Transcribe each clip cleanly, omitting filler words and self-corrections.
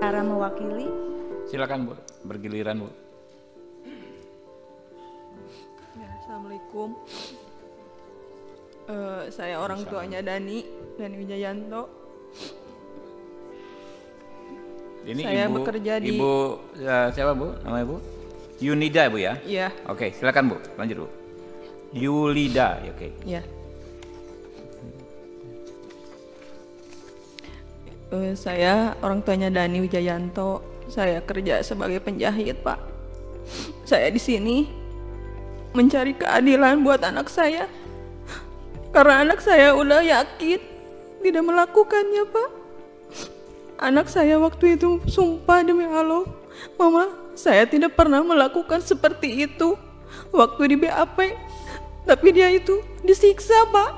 berbicara mewakili. Silakan Bu, bergiliran Bu. Ya, Assalamualaikum. Saya orang tuanya Dani Wijayanto. Ini saya ibu, bekerja di Ibu siapa Bu? Nama Ibu? Yunida Bu ya? Iya. Oke, silakan Bu, lanjut Bu. Yulida, oke. Iya. Saya orang tuanya Dani Wijayanto. Saya kerja sebagai penjahit, Pak. Saya di sini mencari keadilan buat anak saya. Karena anak saya udah yakin tidak melakukannya, Pak. Anak saya waktu itu sumpah demi Allah, Mama, saya tidak pernah melakukan seperti itu waktu di BAP. Tapi dia itu disiksa, Pak.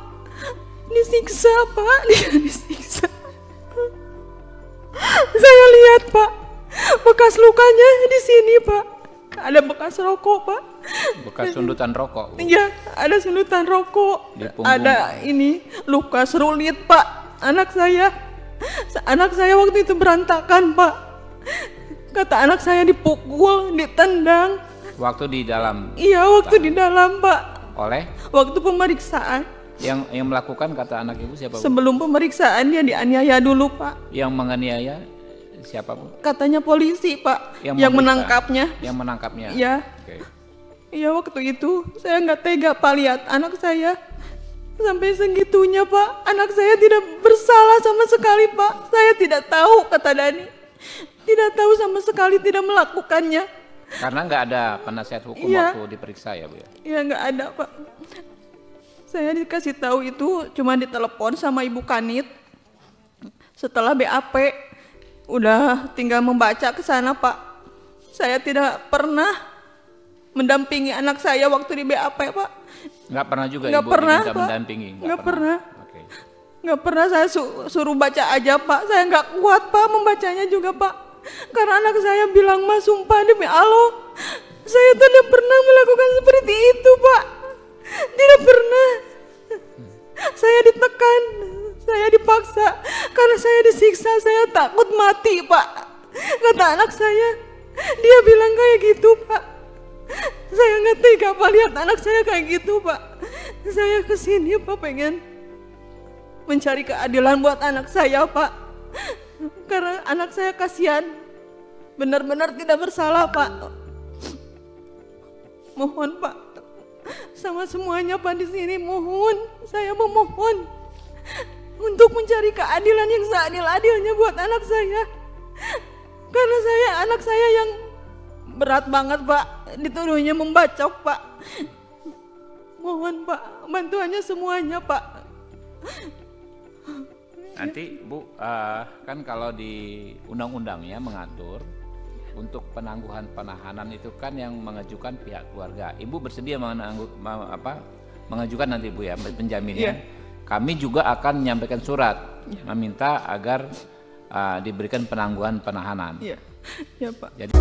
Disiksa, Pak. Dia disiksa. Saya lihat, Pak, bekas lukanya di sini, Pak. Ada bekas rokok, Pak. Bekas sundutan rokok Bu. Iya, ada sundutan rokok. Ada ini luka serulit, Pak. Anak saya waktu itu berantakan, Pak. Kata anak saya dipukul, ditendang. Waktu di dalam? Iya, waktu di dalam, Pak. Oleh? Waktu pemeriksaan. Yang melakukan kata anak Ibu siapa Bu? Sebelum pemeriksaan dia dianiaya dulu, Pak. Yang menganiaya siapa Bu? Katanya polisi, Pak. Yang menangkapnya. Yang menangkapnya? Iya. Oke. Iya, waktu itu saya nggak tega, Pak, lihat anak saya sampai segitunya, Pak. Anak saya tidak bersalah sama sekali, Pak. Saya tidak tahu, kata Dani. Tidak tahu sama sekali, tidak melakukannya. Karena nggak ada penasihat hukum Iya. waktu diperiksa ya Bu ya? Iya, nggak ada, Pak. Saya dikasih tahu itu cuma ditelepon sama Ibu Kanit. Setelah BAP, udah tinggal membaca ke sana, Pak. Saya tidak pernah mendampingi anak saya waktu di BAP, Pak. Nggak pernah juga Nggak Ibu pernah, diminta Pak. mendampingi? Nggak pernah. Oke. Nggak pernah, saya suruh baca aja, Pak. Saya nggak kuat, Pak, membacanya juga, Pak. Karena anak saya bilang, Mas, sumpah demi Allah, saya tidak pernah melakukan seperti itu, Pak. Tidak pernah. Saya ditekan, saya dipaksa. Karena saya disiksa, saya takut mati, Pak. Kata anak saya, dia bilang kayak gitu, Pak. Saya nggak tega, Pak, lihat anak saya kayak gitu, Pak. Saya kesini, Pak, pengen mencari keadilan buat anak saya, Pak. Karena anak saya kasihan, benar-benar tidak bersalah, Pak. Mohon, Pak, sama semuanya, Pak, di sini mohon, saya memohon untuk mencari keadilan yang seadil-adilnya buat anak saya. Karena anak saya yang berat banget, Pak, dituduhnya membacok, Pak. Mohon, Pak, bantuannya semuanya, Pak. Nanti Bu, kan kalau di undang-undangnya mengatur untuk penangguhan penahanan itu kan yang mengajukan pihak keluarga. Ibu bersedia mengajukan nanti Bu ya penjaminnya. Yeah. Kami juga akan menyampaikan surat meminta agar diberikan penangguhan penahanan. Iya, iya, Pak. Jadi